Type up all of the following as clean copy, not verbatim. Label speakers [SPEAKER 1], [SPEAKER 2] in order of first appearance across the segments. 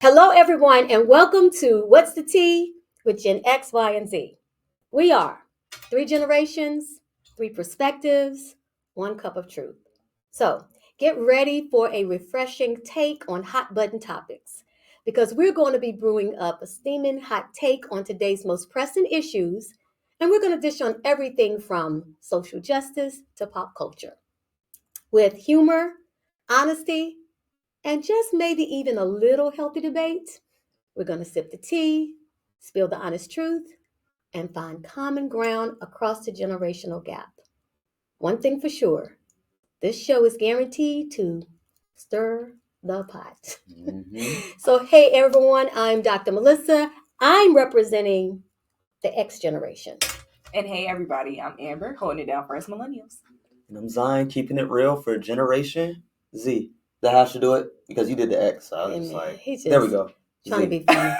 [SPEAKER 1] Hello, everyone, and welcome to What's the Tea with Gen X, Y, and Z. We are three generations, three perspectives, one cup of truth. So get ready for a refreshing take on hot button topics because we're going to be brewing up a steaming hot take on today's most pressing issues, and we're going to dish on everything from social justice to pop culture with humor, honesty, and just maybe even a little healthy debate. We're going to sip the tea, spill the honest truth, and find common ground across the generational gap. One thing for sure, this show is guaranteed to stir the pot. So, hey everyone, I'm Dr. Melissa. I'm representing the X generation.
[SPEAKER 2] And hey everybody, I'm Amber, holding it down for us Millennials.
[SPEAKER 3] And I'm Zion, keeping it real for Generation Z. That has to do it because you did the X. So I was there we go.
[SPEAKER 1] Trying to be funny.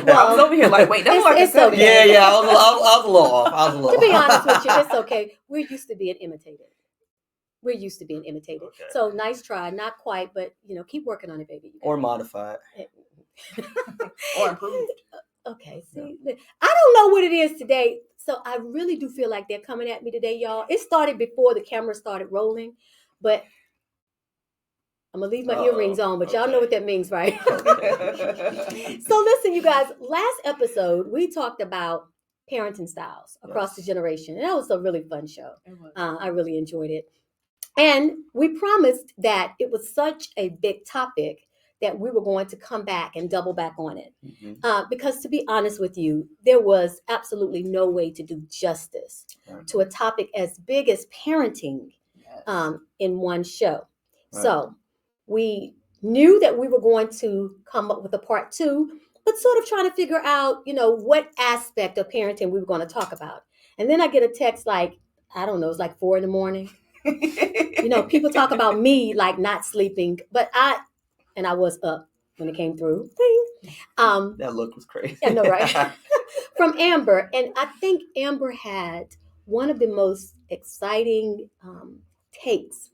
[SPEAKER 2] Well, I was over here like, wait, that's
[SPEAKER 1] okay.
[SPEAKER 3] Yeah. I was a little off.
[SPEAKER 1] To be honest with you, it's okay. We're used to being imitated. Okay. So nice try. Not quite, but keep working on it, baby.
[SPEAKER 3] Or modified.
[SPEAKER 2] Or improved.
[SPEAKER 1] Okay. See, I don't know what it is today. So I really do feel like they're coming at me today, y'all. It started before the camera started rolling, but I'm going to leave my earrings on, but y'all know what that means, right?
[SPEAKER 3] Okay.
[SPEAKER 1] So listen, you guys, last episode, we talked about parenting styles across the generation. And that was a really fun show. I really enjoyed it. And we promised that it was such a big topic that we were going to come back and double back on it. Because to be honest with you, there was absolutely no way to do justice to a topic as big as parenting in one show. Right. So we knew that we were going to come up with a part 2, but sort of trying to figure out, what aspect of parenting we were going to talk about. And then I get a text like, I don't know, it's like 4 a.m. People talk about me like not sleeping, but I was up when it came through.
[SPEAKER 3] That look was crazy.
[SPEAKER 1] I know, right? From Amber. And I think Amber had one of the most exciting takes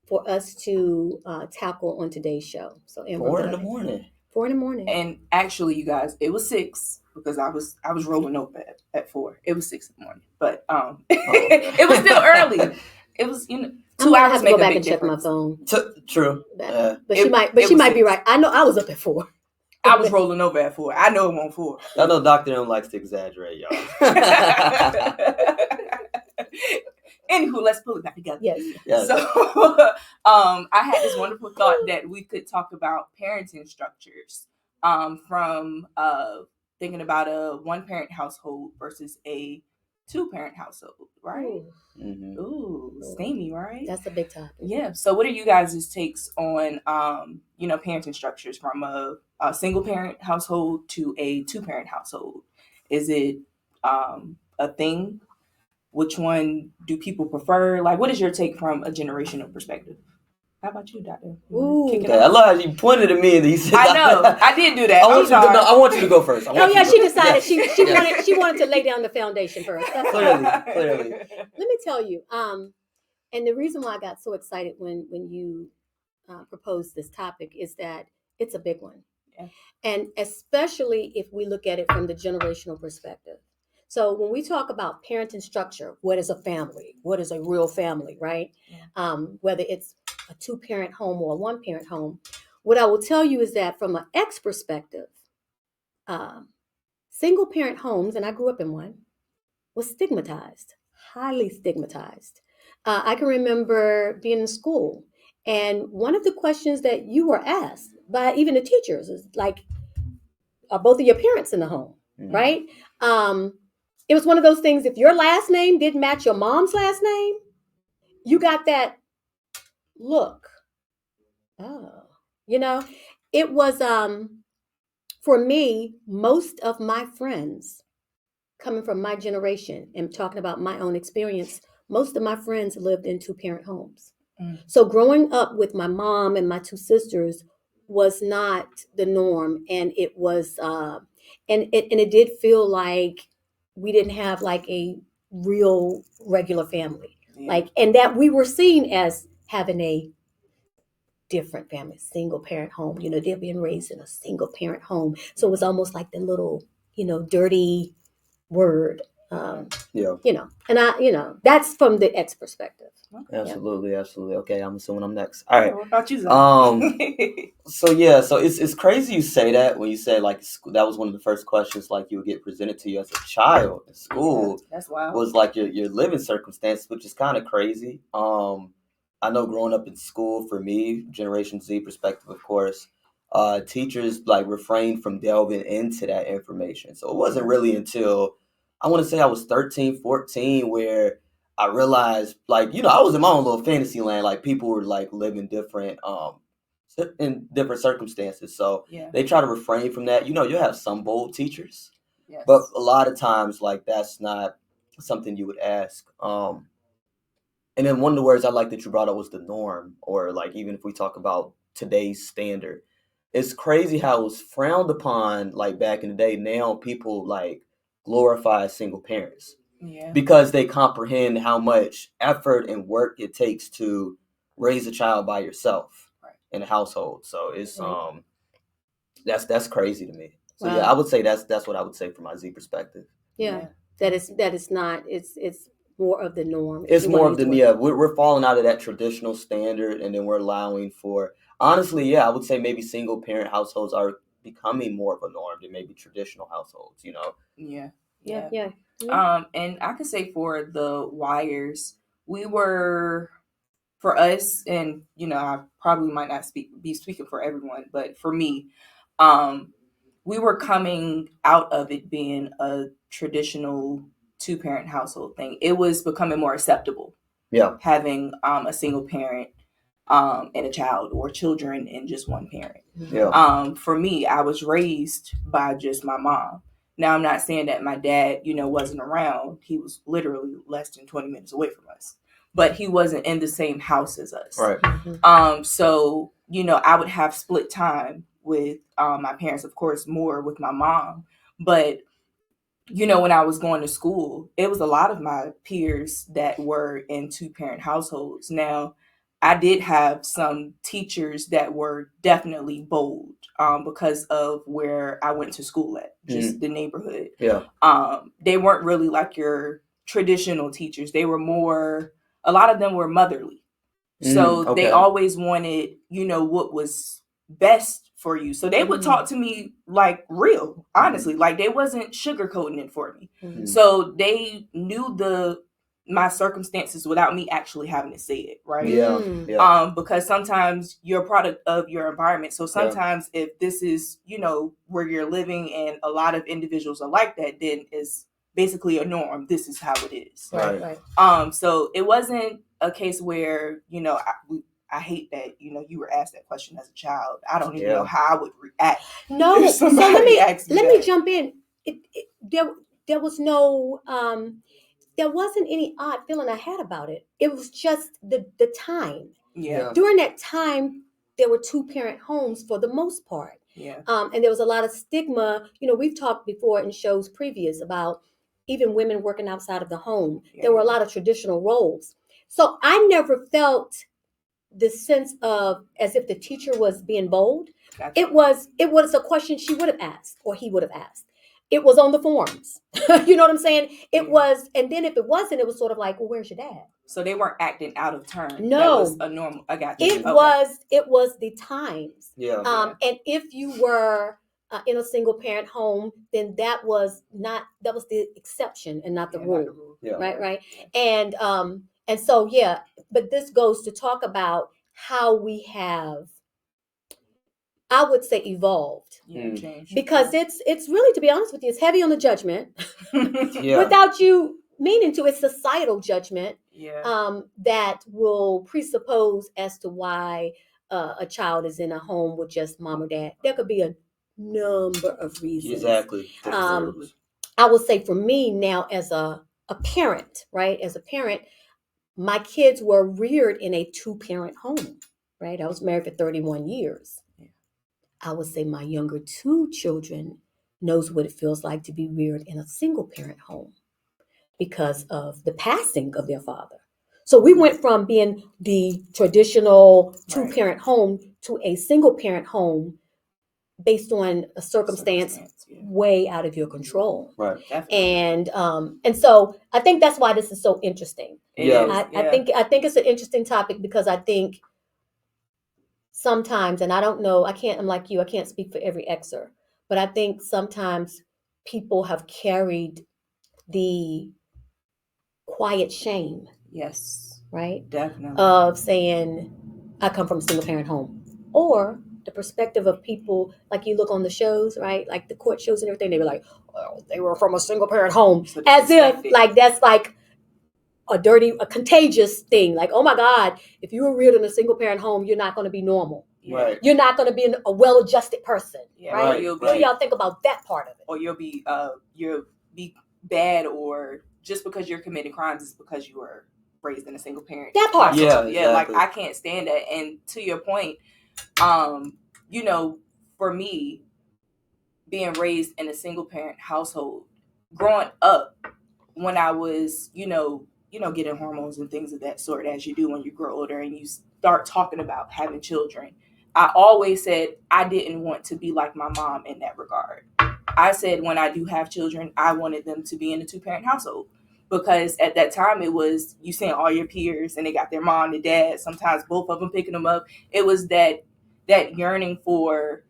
[SPEAKER 1] for us to tackle on today's show. So Amber,
[SPEAKER 3] 4 in the morning.
[SPEAKER 1] 4 in the morning.
[SPEAKER 2] And actually, you guys, it was 6 because I was rolling over at 4. It was 6 in the morning, but it was still early. It was 2 hours.
[SPEAKER 1] Have to go back and check my phone.
[SPEAKER 3] True.
[SPEAKER 1] But she might be right. I know I was up at 4.
[SPEAKER 2] I was rolling over at 4. I know it won't 4.
[SPEAKER 3] I know Dr. M likes to exaggerate, y'all.
[SPEAKER 2] Anywho, let's pull it back together.
[SPEAKER 1] Yes.
[SPEAKER 2] So I had this wonderful thought that we could talk about parenting structures from thinking about a one-parent household versus a two-parent household, right? Ooh, steamy, right?
[SPEAKER 1] That's a big topic.
[SPEAKER 2] Yeah. So what are you guys' takes on, parenting structures from a single-parent household to a two-parent household? Is it a thing? Which one do people prefer? Like, what is your take from a generational perspective? How about you, Doctor?
[SPEAKER 3] I love how you pointed at me and you said,
[SPEAKER 2] I know. I did do that.
[SPEAKER 3] I want you to go first.
[SPEAKER 1] She decided she wanted to lay down the foundation first. That's
[SPEAKER 3] clearly.
[SPEAKER 1] Let me tell you, and the reason why I got so excited when you proposed this topic is that it's a big one. Yeah. And especially if we look at it from the generational perspective. So when we talk about parenting structure, what is a family? What is a real family, right? Yeah. Whether it's a 2-parent home or a 1-parent home, what I will tell you is that from an X perspective, single-parent homes, and I grew up in one, was stigmatized, highly stigmatized. I can remember being in school, and one of the questions that you were asked by even the teachers is like, are both of your parents in the home, right? It was one of those things, if your last name didn't match your mom's last name, you got that look. Oh, it was, for me, most of my friends coming from my generation and talking about my own experience, most of my friends lived in 2-parent homes. So growing up with my mom and my 2 sisters was not the norm. And it was, and it did feel like we didn't have like a real regular family, and that we were seen as having a different family, single parent home. They're being raised in a single parent home. So it was almost like the little, dirty word. And that's from the ex perspective.
[SPEAKER 3] Absolutely. Okay, I'm assuming I'm next. All right.
[SPEAKER 2] What about you, Zach?
[SPEAKER 3] So it's crazy you say that when you say like that was one of the first questions like you would get presented to you as a child in school.
[SPEAKER 2] That's wild.
[SPEAKER 3] Was like your living circumstances, which is kind of crazy. I know growing up in school for me, Generation Z perspective, of course, teachers like refrained from delving into that information. So it wasn't really until I want to say I was 13, 14 where I realized, like, I was in my own little fantasy land. Like, people were like living different, in different circumstances. So they try to refrain from that. You have some bold teachers, but a lot of times, like, that's not something you would ask. And then one of the words I like that you brought up was the norm, or like even if we talk about today's standard, it's crazy how it was frowned upon like back in the day. Now people like glorify single parents.
[SPEAKER 2] Yeah.
[SPEAKER 3] Because they comprehend how much effort and work it takes to raise a child by yourself in a household. So it's that's crazy to me. So wow. I would say that's what I would say from my Z perspective.
[SPEAKER 1] Yeah. That is not it's more of the norm.
[SPEAKER 3] It's more of the we're falling out of that traditional standard, and then we're allowing for honestly, I would say maybe single parent households are becoming more of a norm than maybe traditional households,
[SPEAKER 2] Yeah. And I could say for the Wires, we were, for us, and I probably might not be speaking for everyone, but for me, we were coming out of it being a traditional 2-parent household thing. It was becoming more acceptable.
[SPEAKER 3] Yeah,
[SPEAKER 2] having a single parent and a child, or children and just one parent.
[SPEAKER 3] Yeah.
[SPEAKER 2] For me, I was raised by just my mom. Now, I'm not saying that my dad, wasn't around. He was literally less than 20 minutes away from us, but he wasn't in the same house as us.
[SPEAKER 3] Right.
[SPEAKER 2] So, I would have split time with my parents, of course, more with my mom. But, when I was going to school, it was a lot of my peers that were in 2-parent households. Now, I did have some teachers that were definitely bold because of where I went to school at, just the neighborhood.
[SPEAKER 3] Yeah.
[SPEAKER 2] They weren't really like your traditional teachers. They were more, a lot of them were motherly. So they always wanted, what was best for you. So they would talk to me like real, honestly, like they wasn't sugarcoating it for me. So they knew my circumstances without me actually having to say it, right?
[SPEAKER 3] Yeah.
[SPEAKER 2] Because sometimes you're a product of your environment. So sometimes if this is, where you're living and a lot of individuals are like that, then it's basically a norm. This is how it is.
[SPEAKER 3] Right.
[SPEAKER 2] So it wasn't a case where, I hate that, you were asked that question as a child. I don't even know how I would react.
[SPEAKER 1] No, so let me jump in. There was no there wasn't any odd feeling I had about it. It was just the time.
[SPEAKER 2] Yeah.
[SPEAKER 1] During that time, there were 2-parent homes for the most part.
[SPEAKER 2] Yeah.
[SPEAKER 1] And there was a lot of stigma. We've talked before in shows previous about even women working outside of the home. Yeah. There were a lot of traditional roles. So I never felt this sense of as if the teacher was being bold. Gotcha. It was a question she would have asked or he would have asked. It was on the forms. You know what I'm saying? It was, and then if it wasn't, it was sort of like, well, where's your dad?
[SPEAKER 2] So they weren't acting out of turn.
[SPEAKER 1] No.
[SPEAKER 2] That was a normal, I got you.
[SPEAKER 1] It was the times.
[SPEAKER 3] Yeah.
[SPEAKER 1] And if you were in a single parent home, then that was the exception and not the rule.
[SPEAKER 3] Yeah.
[SPEAKER 1] Right. And so, but this goes to talk about how we have, I would say, evolved.
[SPEAKER 2] Changed.
[SPEAKER 1] Because it's really, to be honest with you, it's heavy on the judgment. Without you meaning to. It's societal judgment that will presuppose as to why a child is in a home with just mom or dad. There could be a number of reasons.
[SPEAKER 3] Exactly.
[SPEAKER 1] I will say for me now as a parent, right? As a parent, my kids were reared in a 2-parent home, right? I was married for 31 years. I would say my younger 2 children knows what it feels like to be reared in a single parent home because of the passing of their father. So we went from being the traditional 2-parent home to a single parent home based on a circumstance way out of your control.
[SPEAKER 3] Right.
[SPEAKER 2] Definitely.
[SPEAKER 1] And so I think that's why this is so interesting.
[SPEAKER 3] Yeah.
[SPEAKER 1] I think it's an interesting topic because I think sometimes, and I don't know, I'm like you, I can't speak for every exer, but I think sometimes people have carried the quiet shame,
[SPEAKER 2] Yes,
[SPEAKER 1] right?
[SPEAKER 2] definitely.
[SPEAKER 1] Of saying, I come from a single parent home. Or the perspective of people, like you look on the shows, right? Like the court shows and everything, they were like, oh, they were from a single parent home.
[SPEAKER 2] So
[SPEAKER 1] As if
[SPEAKER 2] disrespected.
[SPEAKER 1] like that's like a contagious thing. Like, oh my God, if you were reared in a single parent home, you're not going to be normal.
[SPEAKER 3] Right.
[SPEAKER 1] You're not going to be a well-adjusted person,
[SPEAKER 2] Yeah,
[SPEAKER 1] right?
[SPEAKER 2] or
[SPEAKER 1] What do y'all think about that part of it?
[SPEAKER 2] Or you'll be bad, or just because you're committing crimes is because you were raised in a single parent.
[SPEAKER 1] That part.
[SPEAKER 3] Yeah,
[SPEAKER 2] Yeah, like
[SPEAKER 3] exactly.
[SPEAKER 2] I can't stand that. And to your point, you know, for me, being raised in a single parent household, growing up, when I was, getting hormones and things of that sort, as you do when you grow older and you start talking about having children, I always said I didn't want to be like my mom in that regard. I said when I do have children, I wanted them to be in a 2-parent household, because at that time it was, you seeing all your peers and they got their mom and dad, sometimes both of them picking them up. It was that yearning for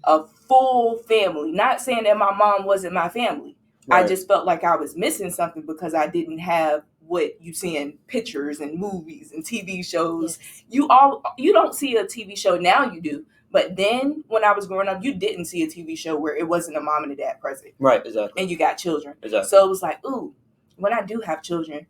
[SPEAKER 2] a full family. Not saying that my mom wasn't my family. Right. I just felt like I was missing something because I didn't have what you see in pictures and movies and TV shows. Yes. You don't see a TV show now, you do. But then when I was growing up, you didn't see a TV show where it wasn't a mom and a dad present.
[SPEAKER 3] Right, exactly.
[SPEAKER 2] And you got children.
[SPEAKER 3] Exactly.
[SPEAKER 2] So it was like, ooh, when I do have children,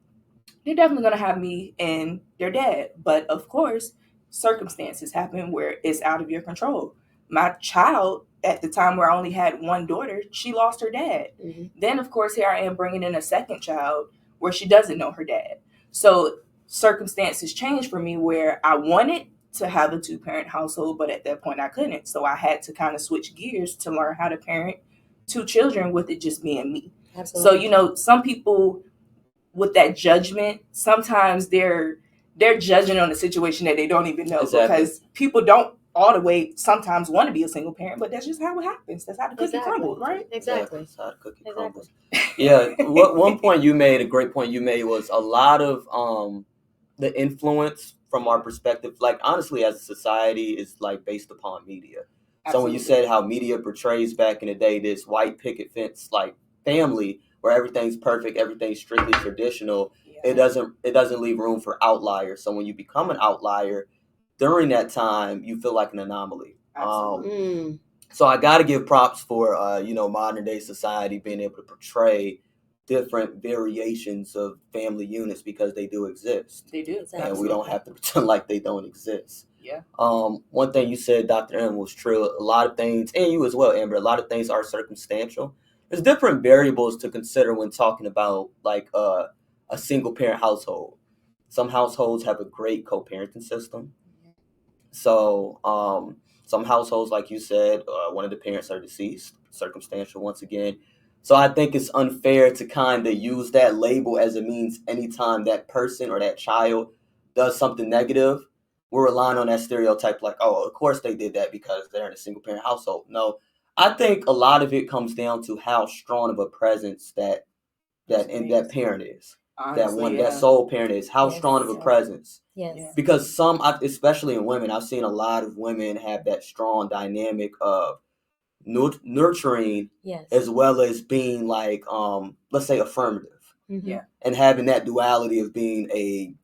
[SPEAKER 2] they're definitely going to have me and their dad. But of course, circumstances happen where it's out of your control. My child, at the time where I only had one daughter, she lost her dad. Mm-hmm. Then, of course, here I am bringing in a second child where she doesn't know her dad. So circumstances changed for me where I wanted to have a 2-parent household, but at that point I couldn't. So I had to kind of switch gears to learn how to parent 2 children with it just being me. Absolutely. So, some people with that judgment, sometimes they're judging on a situation that they don't even know. Exactly. Because people don't all the way sometimes want to be a single parent, but that's just how it happens. That's how the cookie crumbles, right?
[SPEAKER 1] Exactly.
[SPEAKER 3] That's how the cookie crumbles. Yeah. One point you made, a great point you made, was a lot of the influence from our perspective, like honestly, as a society, is like based upon media. Absolutely. So when you said how media portrays back in the day this white picket fence like family where everything's perfect, everything's strictly traditional, it doesn't leave room for outliers. So when you become an outlier during that time, you feel like an anomaly. So I got to give props for modern day society being able to portray different variations of family units, because they do exist.
[SPEAKER 2] They do.
[SPEAKER 3] And
[SPEAKER 2] Absolutely.
[SPEAKER 3] We don't have to pretend like they don't exist.
[SPEAKER 2] Yeah.
[SPEAKER 3] One thing you said, Dr. M, was true. A lot of things, and you as well, Amber, a lot of things are circumstantial. There's different variables to consider when talking about like a single parent household. Some households have a great co-parenting system. So some households, like you said, one of the parents are deceased, circumstantial once again. So I think it's unfair to kind of use that label as it means anytime that person or that child does something negative, we're relying on that stereotype like, oh, of course they did that because they're in a single parent household. No, I think a lot of it comes down to how strong of a presence that parent is. Honestly, that sole parent is. How strong of a presence.
[SPEAKER 1] Yes.
[SPEAKER 3] Because some, especially in women, I've seen a lot of women have that strong dynamic of nurturing, as well as being like, let's say, affirmative.
[SPEAKER 1] Mm-hmm. Yeah.
[SPEAKER 3] And having that duality of being a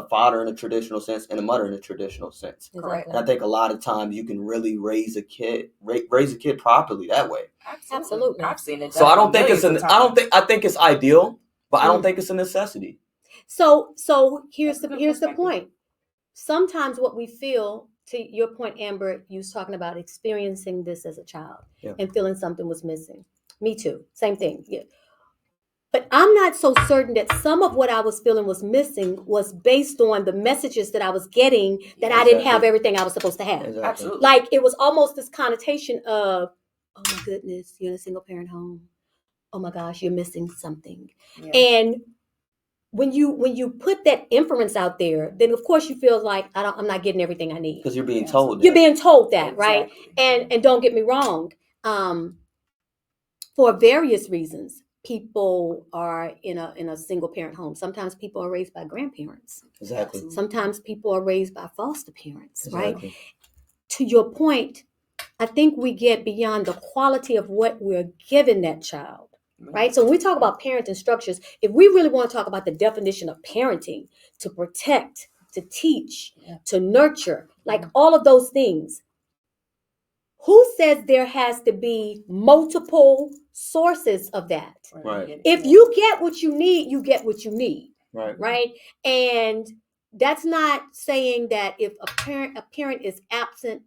[SPEAKER 3] father in a traditional sense and a mother in a traditional sense.
[SPEAKER 2] Correct.
[SPEAKER 3] And I think a lot of times you can really raise a kid properly that way.
[SPEAKER 1] Absolutely.
[SPEAKER 2] I've seen it.
[SPEAKER 3] So I don't think I think it's ideal, but I don't think it's a necessity.
[SPEAKER 1] So here's the point. Sometimes what we feel, to your point, Amber, you was talking about experiencing this as a child and feeling something was missing. Me too. Same thing. Yeah. But I'm not so certain that some of what I was feeling was missing was based on the messages that I was getting that I didn't have everything I was supposed to have.
[SPEAKER 3] Exactly.
[SPEAKER 2] Absolutely.
[SPEAKER 1] Like it was almost this connotation of, oh my goodness, you're in a single parent home. Oh my gosh, you're missing something. Yeah. And when you put that inference out there, then of course you feel like I'm not getting everything I need.
[SPEAKER 3] Because you're being told that.
[SPEAKER 1] You're being told that,
[SPEAKER 2] Exactly.
[SPEAKER 1] right? And don't get me wrong, for various reasons, people are in a single parent home. Sometimes people are raised by grandparents.
[SPEAKER 3] Exactly.
[SPEAKER 1] Sometimes people are raised by foster parents,
[SPEAKER 3] Exactly.
[SPEAKER 1] right? To your point, I think we get beyond the quality of what we're giving that child, right? So when we talk about parenting structures, if we really want to talk about the definition of parenting, to protect, to teach, to nurture, like all of those things, who says there has to be multiple sources of that?
[SPEAKER 3] Right.
[SPEAKER 1] If you get what you need, you get what you need.
[SPEAKER 3] Right.
[SPEAKER 1] Right. And that's not saying that if a parent is absent,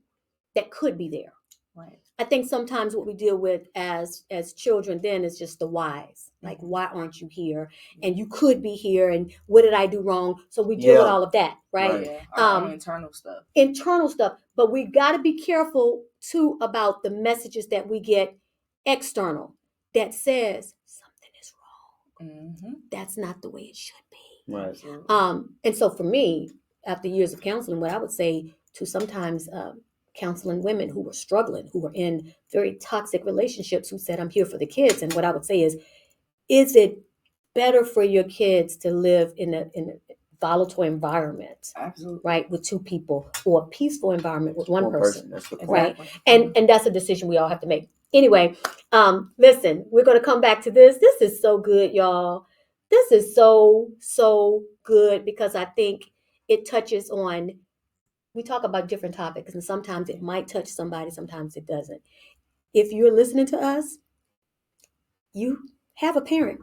[SPEAKER 1] that could be there.
[SPEAKER 2] Right.
[SPEAKER 1] I think sometimes what we deal with as children then is just the whys. Like, why aren't you here? And you could be here. And what did I do wrong? So we deal with all of that, right?
[SPEAKER 2] Yeah. Our own internal stuff.
[SPEAKER 1] Internal stuff. But we got to be careful too about the messages that we get external that says something is wrong.
[SPEAKER 2] Mm-hmm.
[SPEAKER 1] That's not the way it should be.
[SPEAKER 3] Right.
[SPEAKER 1] And so for me, after years of counseling, what I would say to sometimes counseling women who were struggling, who were in very toxic relationships, who said, I'm here for the kids. And what I would say is it better for your kids to live in a volatile environment,
[SPEAKER 2] Absolutely,
[SPEAKER 1] right, with two people, or a peaceful environment with one person.
[SPEAKER 3] That's the point.
[SPEAKER 1] Right? And that's a decision we all have to make. Anyway, listen, we're going to come back to this. This is so good, y'all. This is so good, because I think it touches on, we talk about different topics, and sometimes it might touch somebody, sometimes it doesn't. If you're listening to us, you have a parent.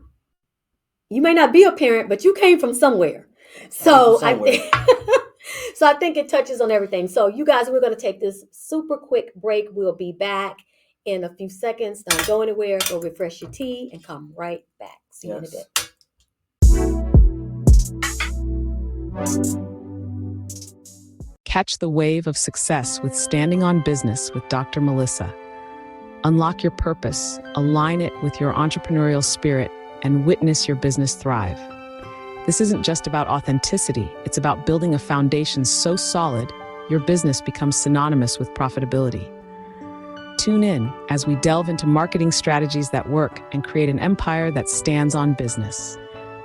[SPEAKER 1] You may not be a parent, but you came from somewhere. So I think it touches on everything. So you guys, we're going to take this super quick break. We'll be back in a few seconds. Don't go anywhere. Go refresh your tea and come right back. See you in a bit.
[SPEAKER 4] Catch the wave of success with Standing on Business with Dr. Melissa. Unlock your purpose, align it with your entrepreneurial spirit, and witness your business thrive. This isn't just about authenticity, it's about building a foundation so solid, your business becomes synonymous with profitability. Tune in as we delve into marketing strategies that work and create an empire that stands on business.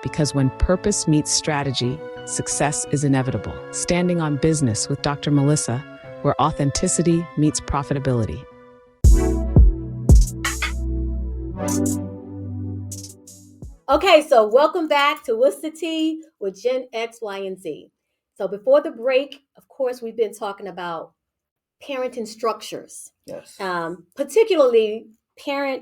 [SPEAKER 4] Because when purpose meets strategy, success is inevitable. Standing on Business with Dr. Melissa, where authenticity meets profitability.
[SPEAKER 1] Okay, so welcome back to What's the Tea with Gen X, Y, and Z. So before the break, of course, we've been talking about parenting structures.
[SPEAKER 3] Yes.
[SPEAKER 1] Particularly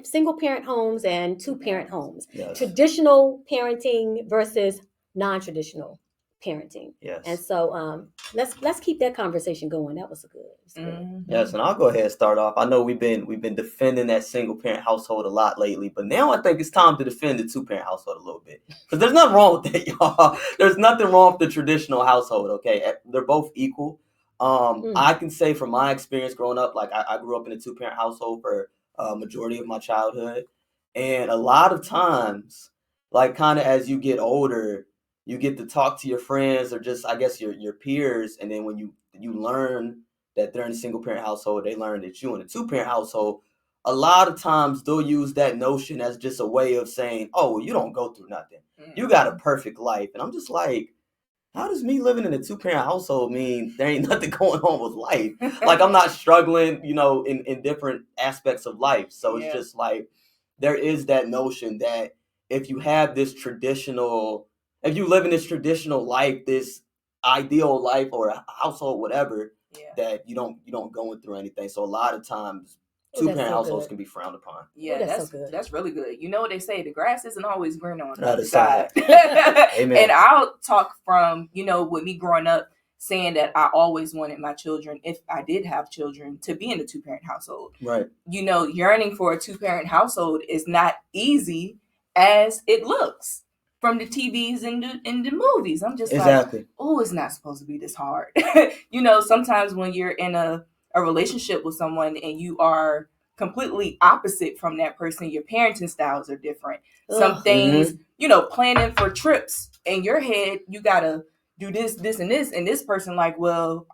[SPEAKER 1] single parent homes and two parent homes.
[SPEAKER 3] Yes.
[SPEAKER 1] Traditional parenting versus non-traditional parenting.
[SPEAKER 3] Yes.
[SPEAKER 1] And so let's keep that conversation going. That was good.
[SPEAKER 2] Mm-hmm.
[SPEAKER 3] Yes, and I'll go ahead and start off. I know we've been defending that single parent household a lot lately, but now I think it's time to defend the two parent household a little bit, because there's nothing wrong with that, y'all. There's nothing wrong with the traditional household. Okay, they're both equal. I can say from my experience growing up, like I grew up in a two parent household for a majority of my childhood, and a lot of times, like kind of as you get older, you get to talk to your friends or just, I guess, your peers, and then when you learn that they're in a single parent household, they learn that you're in a two parent household. A lot of times they'll use that notion as just a way of saying, oh, well, you don't go through nothing. You got a perfect life. And I'm just like, how does me living in a two parent household mean there ain't nothing going on with life? Like, I'm not struggling, in different aspects of life. So it's just like, there is that notion that if you have this if you live in this traditional life, this ideal life or a household, whatever, that you don't go through anything. So a lot of times two parent households can be frowned upon.
[SPEAKER 2] Yeah, that's really good. You know what they say, the grass isn't always green on the other
[SPEAKER 3] side.
[SPEAKER 2] Amen. And I'll talk from, with me growing up, saying that I always wanted my children, if I did have children, to be in a two parent household.
[SPEAKER 3] Right.
[SPEAKER 2] Yearning for a two parent household is not easy as it looks from the TVs and the movies. I'm just like, oh, it's not supposed to be this hard. Sometimes when you're in a relationship with someone and you are completely opposite from that person. Your parenting styles are different. Some
[SPEAKER 1] Ugh.
[SPEAKER 2] things, planning for trips in your head, you gotta do this, this, and this, and this person like, well,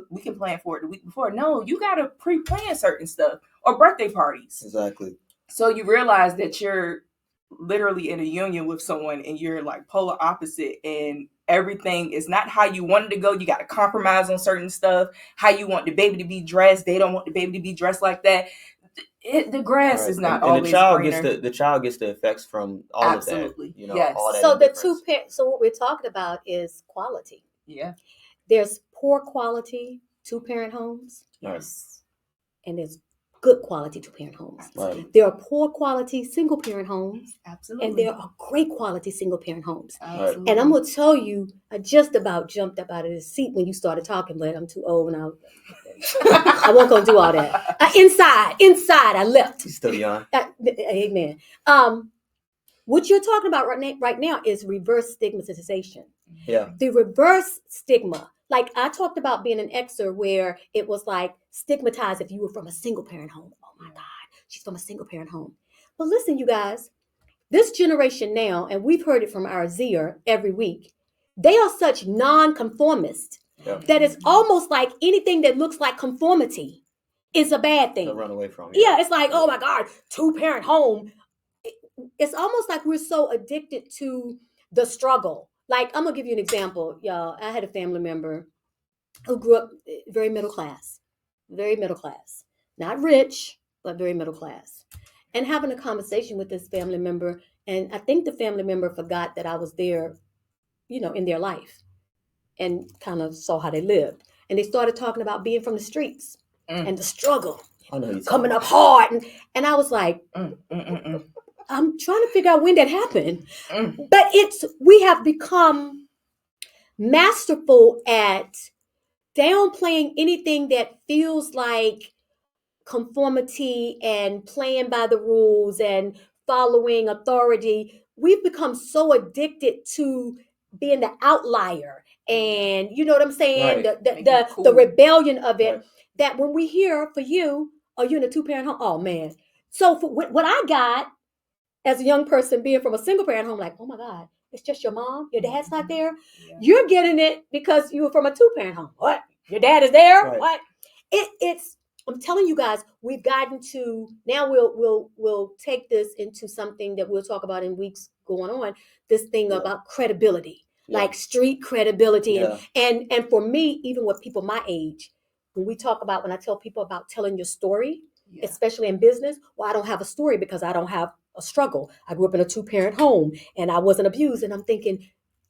[SPEAKER 2] we can plan for it the week before. No, you gotta pre-plan certain stuff, or birthday parties.
[SPEAKER 3] Exactly.
[SPEAKER 2] So you realize that you're literally in a union with someone and you're like polar opposite, and everything is not how you wanted to go. You got to compromise on certain stuff. How you want the baby to be dressed, they don't want the baby to be dressed like that. The grass is not
[SPEAKER 3] and
[SPEAKER 2] always
[SPEAKER 3] the child
[SPEAKER 2] greener.
[SPEAKER 3] the child gets the effects from all
[SPEAKER 2] Absolutely.
[SPEAKER 3] of that.
[SPEAKER 2] Yes.
[SPEAKER 3] All that
[SPEAKER 1] So the
[SPEAKER 3] indifference.
[SPEAKER 1] so what we're talking about is quality.
[SPEAKER 2] Yeah.
[SPEAKER 1] There's poor quality 2-parent homes,
[SPEAKER 2] Yes.
[SPEAKER 1] and there's good quality 2-parent homes.
[SPEAKER 3] Right.
[SPEAKER 1] There are poor quality single-parent homes,
[SPEAKER 2] Absolutely.
[SPEAKER 1] and there are great quality single-parent homes.
[SPEAKER 2] Absolutely.
[SPEAKER 1] And I'm going to tell you, I just about jumped up out of the seat when you started talking, but I'm too old and I won't go do all that. Inside, I left.
[SPEAKER 3] He's still young.
[SPEAKER 1] Amen. What you're talking about right now is reverse stigmatization.
[SPEAKER 3] Yeah.
[SPEAKER 1] The reverse stigma. Like I talked about being an Xer where it was like stigmatized if you were from a single parent home. Oh my God, she's from a single parent home. But listen, you guys, this generation now, and we've heard it from our Zer every week, they are such non-conformist that it's almost like anything that looks like conformity is a bad thing.
[SPEAKER 3] To run away from.
[SPEAKER 1] Yeah, it's like, oh my God, 2-parent home. It's almost like we're so addicted to the struggle. Like, I'm going to give you an example, y'all. I had a family member who grew up very middle class. Not rich, but very middle class. And having a conversation with this family member, and I think the family member forgot that I was there, in their life and kind of saw how they lived. And they started talking about being from the streets and the struggle, coming up hard. And I was like, I'm trying to figure out when that happened. But we have become masterful at downplaying anything that feels like conformity and playing by the rules and following authority. We've become so addicted to being the outlier, and you know what I'm saying?
[SPEAKER 3] Right.
[SPEAKER 1] The rebellion of it,
[SPEAKER 3] right.
[SPEAKER 1] That when we hear for you, are you in a 2-parent home? Oh man. So for what I got as a young person being from a single parent home, like, oh my God, it's just your mom, your dad's not there. Yeah. You're getting it because you were from a 2-parent home. What? Your dad is there? Right. What? It's I'm telling you guys, we've gotten to now. We'll take this into something that we'll talk about in weeks going on. This thing about credibility, like street credibility, and for me, even with people my age, when I tell people about telling your story, especially in business, well, I don't have a story because I don't have a struggle. I grew up in a 2-parent home and I wasn't abused, and I'm thinking,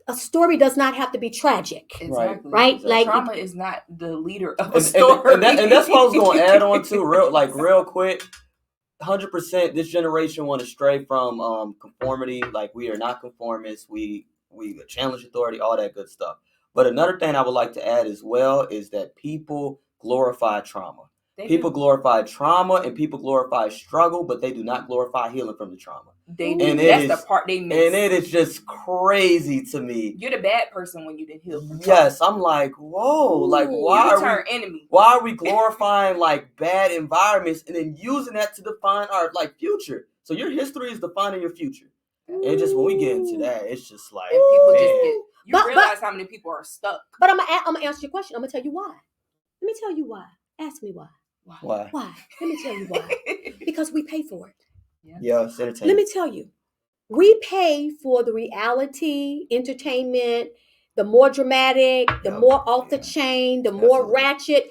[SPEAKER 1] a story does not have to be tragic.
[SPEAKER 2] Exactly.
[SPEAKER 1] Right?
[SPEAKER 2] Exactly.
[SPEAKER 1] Like
[SPEAKER 2] trauma is not the leader of a story.
[SPEAKER 3] And that's what I was going to add on to real quick. 100% this generation want to stray from conformity. Like, we are not conformists. We challenge authority, all that good stuff. But another thing I would like to add as well is that people glorify trauma. People glorify trauma and people glorify struggle, but they do not glorify healing from the trauma.
[SPEAKER 2] That's the part they miss.
[SPEAKER 3] And it is just crazy to me.
[SPEAKER 2] You're the bad person when you didn't heal from trauma.
[SPEAKER 3] Yes, I'm like, whoa, like why are we glorifying like bad environments and then using that to define our like future? So your history is defining your future. And just when we get into that, it's just like
[SPEAKER 2] people just realize how many people are stuck.
[SPEAKER 1] But I'm gonna answer your question. I'm gonna tell you why. Let me tell you why. Ask me why.
[SPEAKER 3] Why?
[SPEAKER 1] Let me tell you why. Because we pay for it.
[SPEAKER 3] Yeah, it's entertainment.
[SPEAKER 1] Let me tell you. We pay for the reality, entertainment, the more dramatic, the more off the chain, the more ratchet.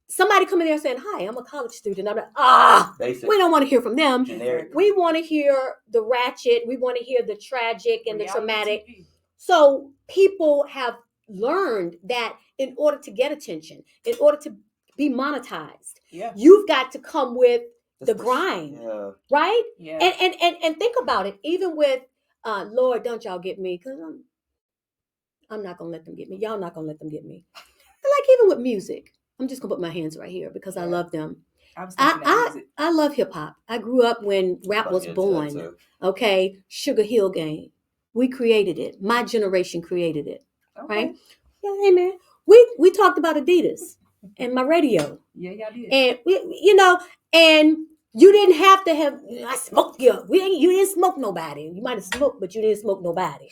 [SPEAKER 1] Somebody coming there saying, hi, I'm a college student. I'm like, we don't want to hear from them.
[SPEAKER 3] Generic.
[SPEAKER 1] We want to hear the ratchet. We want to hear the tragic and the traumatic. So people have learned that in order to get attention, in order to be monetized, you've got to come with the grind, right?
[SPEAKER 2] Yeah.
[SPEAKER 1] And think about it. Even with Lord, don't y'all get me, because I'm not gonna let them get me. Y'all not gonna let them get me. Like even with music, I'm just gonna put my hands right here because I love them. I love hip hop. I grew up when rap was born. Okay, Sugar Hill Gang. We created it. My generation created it. Okay. Right? Yeah, hey man. We talked about Adidas and my radio.
[SPEAKER 2] Yeah, y'all did.
[SPEAKER 1] And and You didn't have to have. I smoked you. You didn't smoke nobody. You might have smoked, but you didn't smoke nobody.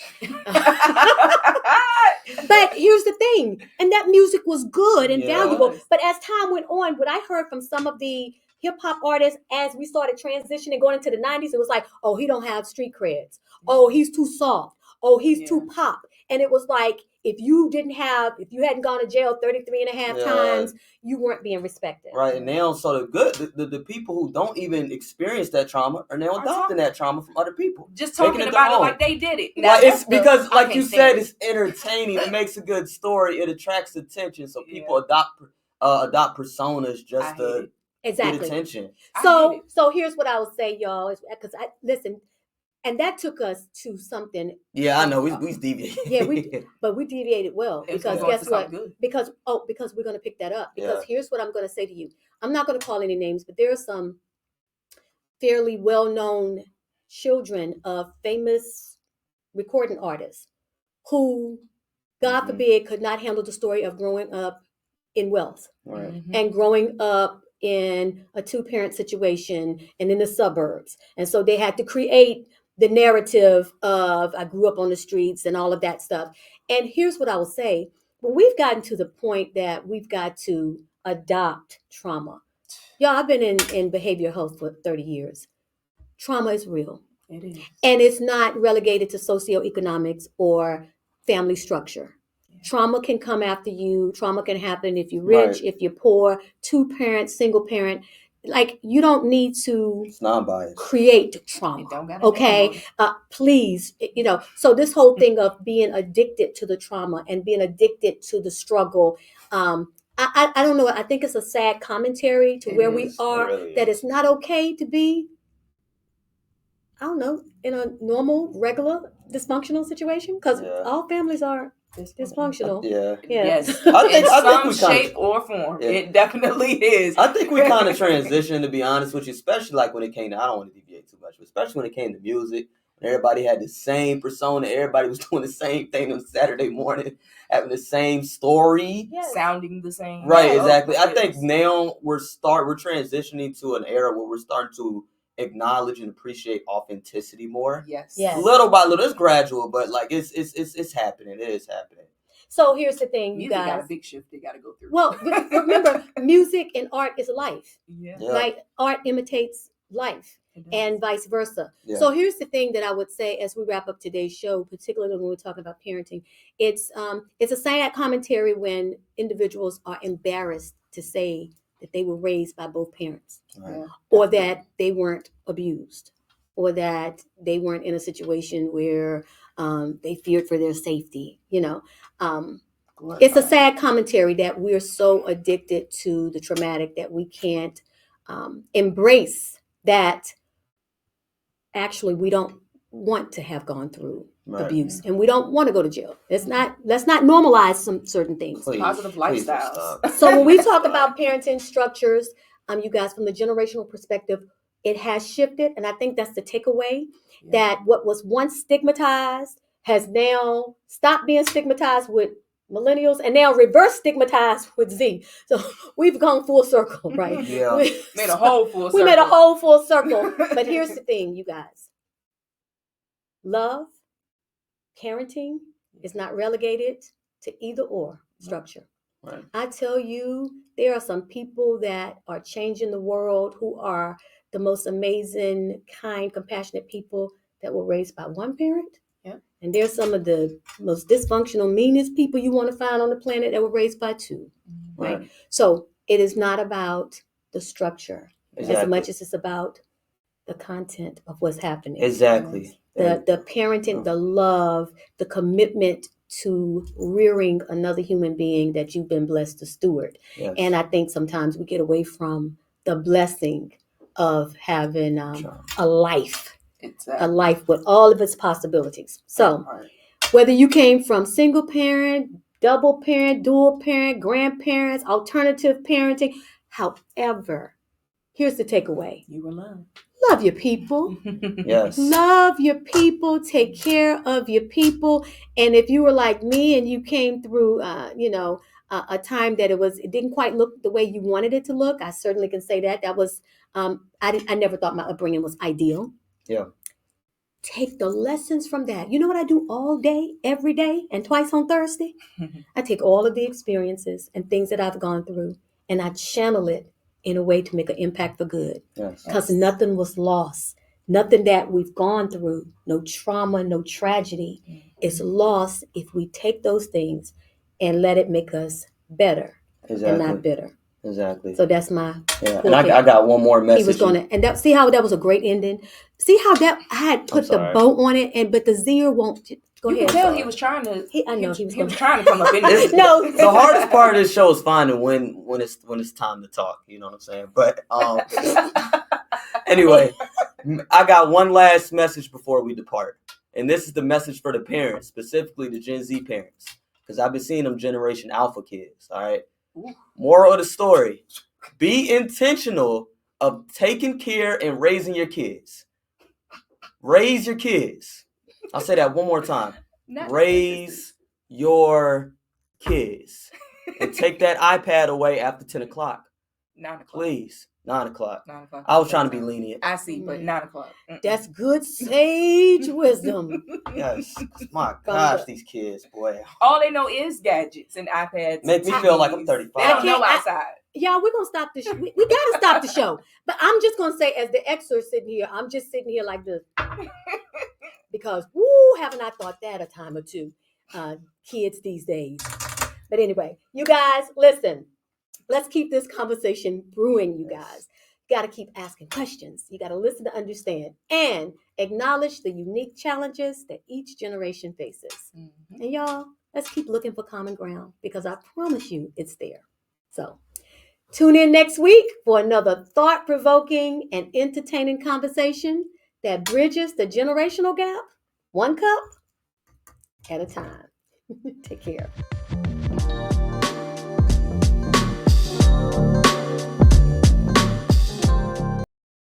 [SPEAKER 1] But here's the thing, and that music was good and valuable. But as time went on, what I heard from some of the hip hop artists as we started transitioning going into the 90s, it was like, oh, he don't have street creds. Oh, he's too soft. Oh, he's too pop. And it was like, if you hadn't gone to jail 33 and a half times, you weren't being respected.
[SPEAKER 3] Right. And now, so the people who don't even experience that trauma are now adopting that trauma from other people.
[SPEAKER 2] Just talking about it like they did it.
[SPEAKER 3] Like it's because, like you said, it's entertaining. It makes a good story. It attracts attention. So people adopt personas just to get attention.
[SPEAKER 1] So here's what I would say, y'all, is because listen. And that took us to something.
[SPEAKER 3] Yeah, I know. We deviated.
[SPEAKER 1] Yeah, but we deviated well. Because guess what? Because we're going to pick that up. Because here's what I'm going to say to you. I'm not going to call any names, but there are some fairly well-known children of famous recording artists who, God forbid, could not handle the story of growing up in wealth and growing up in a two-parent situation and in the suburbs. And so they had to create the narrative of I grew up on the streets and all of that stuff. And here's what I will say. When we've gotten to the point that we've got to adopt trauma. Y'all, I've been in behavioral health for 30 years. Trauma is real.
[SPEAKER 2] It is.
[SPEAKER 1] And it's not relegated to socioeconomics or family structure. Trauma can come after you. Trauma can happen if you're rich, if you're poor, two parents, single parent. Like, you don't need to create trauma. Okay. Please, so this whole thing of being addicted to the trauma and being addicted to the struggle. I don't know. I think it's a sad commentary to where we are, really that it's not okay to be, I don't know, in a normal, regular, dysfunctional situation, because all families are dysfunctional.
[SPEAKER 2] Yes. I think some shape or form. It definitely is.
[SPEAKER 3] I think we kind of transitioned, to be honest with you, especially like when it came to, I don't want to deviate too much, but especially when it came to music. Everybody had the same persona. Everybody was doing the same thing on Saturday morning, having the same story,
[SPEAKER 2] sounding the same.
[SPEAKER 3] Right, exactly. I think now we're transitioning to an era where we're starting to acknowledge and appreciate authenticity more.
[SPEAKER 2] Yes.
[SPEAKER 3] Little by little, it's gradual, but like it's happening. It is happening.
[SPEAKER 1] So here's the thing,
[SPEAKER 2] music
[SPEAKER 1] you guys.
[SPEAKER 2] Got a big shift they got to go through.
[SPEAKER 1] Well, remember, music and art is life.
[SPEAKER 2] Yeah.
[SPEAKER 1] Like art imitates life. And vice versa. Yeah. So here's the thing that I would say as we wrap up today's show, particularly when we're talking about parenting. It's a sad commentary when individuals are embarrassed to say that they were raised by both parents, or that they weren't abused, or that they weren't in a situation where they feared for their safety. It's a sad commentary that we're so addicted to the traumatic that we can't embrace that. Actually, we don't want to have gone through abuse, and we don't want to go to jail. Let's not normalize some certain things.
[SPEAKER 2] Positive lifestyles.
[SPEAKER 1] So when we talk about parenting structures, you guys, from the generational perspective, it has shifted, and I think that's the takeaway. That what was once stigmatized has now stopped being stigmatized with millennials, and now reverse stigmatized with Z. So we've gone full circle, right?
[SPEAKER 3] Yeah.
[SPEAKER 2] Made a whole full circle.
[SPEAKER 1] We made a whole full circle. But here's the thing, you guys. Love, parenting is not relegated to either or structure.
[SPEAKER 3] Right.
[SPEAKER 1] I tell you, there are some people that are changing the world who are the most amazing, kind, compassionate people that were raised by one parent. And there's some of the most dysfunctional, meanest people you want to find on the planet that were raised by two, right? So it is not about the structure as much as it's about the content of what's happening.
[SPEAKER 3] Exactly.
[SPEAKER 1] The parenting, the love, the commitment to rearing another human being that you've been blessed to steward.
[SPEAKER 3] Yes.
[SPEAKER 1] And I think sometimes we get away from the blessing of having a life. A life with all of its possibilities. So whether you came from single parent, double parent, dual parent, grandparents, alternative parenting, however, here's the takeaway.
[SPEAKER 2] You were loved.
[SPEAKER 1] Love your people.
[SPEAKER 3] Yes.
[SPEAKER 1] Love your people. Take care of your people. And if you were like me and you came through, a time that it didn't quite look the way you wanted it to look. I certainly can say that. That was, I never thought my upbringing was ideal.
[SPEAKER 3] Yeah.
[SPEAKER 1] Take the lessons from that. You know what I do all day, every day, and twice on Thursday? I take all of the experiences and things that I've gone through, and I channel it in a way to make an impact for good.
[SPEAKER 3] Yes.
[SPEAKER 1] Because nothing was lost. Nothing that we've gone through, no trauma, no tragedy, is lost if we take those things and let it make us better and not bitter.
[SPEAKER 3] Exactly.
[SPEAKER 1] So that's my
[SPEAKER 3] And I got one more message.
[SPEAKER 1] He was gonna, and that, see how that was a great ending. See how that I had put the bow on it, but the zero won't. Go ahead.
[SPEAKER 2] You can tell he was trying to.
[SPEAKER 1] I know he was
[SPEAKER 2] trying to come up in this.
[SPEAKER 1] No,
[SPEAKER 3] the hardest part of this show is finding when it's time to talk. You know what I'm saying? But anyway, I got one last message before we depart, and this is the message for the parents, specifically the Gen Z parents, because I've been seeing them Generation Alpha kids. All right. Moral of the story: be intentional of taking care and raising your kids. Raise your kids. I'll say that one more time. Raise your kids. And take that iPad away after 10 o'clock.
[SPEAKER 2] 9 o'clock.
[SPEAKER 3] Please. 9 o'clock.
[SPEAKER 2] 9 o'clock.
[SPEAKER 3] I was trying to be lenient.
[SPEAKER 2] I see, but 9 o'clock.
[SPEAKER 1] That's good sage wisdom.
[SPEAKER 3] Yes. My gosh, these kids, boy.
[SPEAKER 2] All they know is gadgets and iPads.
[SPEAKER 3] Make me feel like I'm 35.
[SPEAKER 2] They don't know outside.
[SPEAKER 1] Y'all, we're going to stop the show. We got to stop the show. But I'm just going to say, as the Xer sitting here, I'm just sitting here like this. Because, woo, haven't I thought that a time or two. Kids these days. But anyway, you guys, listen. Let's keep this conversation brewing, you guys. You got to keep asking questions. You got to listen to understand and acknowledge the unique challenges that each generation faces. Mm-hmm. And y'all, let's keep looking for common ground because I promise you it's there. So tune in next week for another thought-provoking and entertaining conversation that bridges the generational gap, one cup at a time. Take care.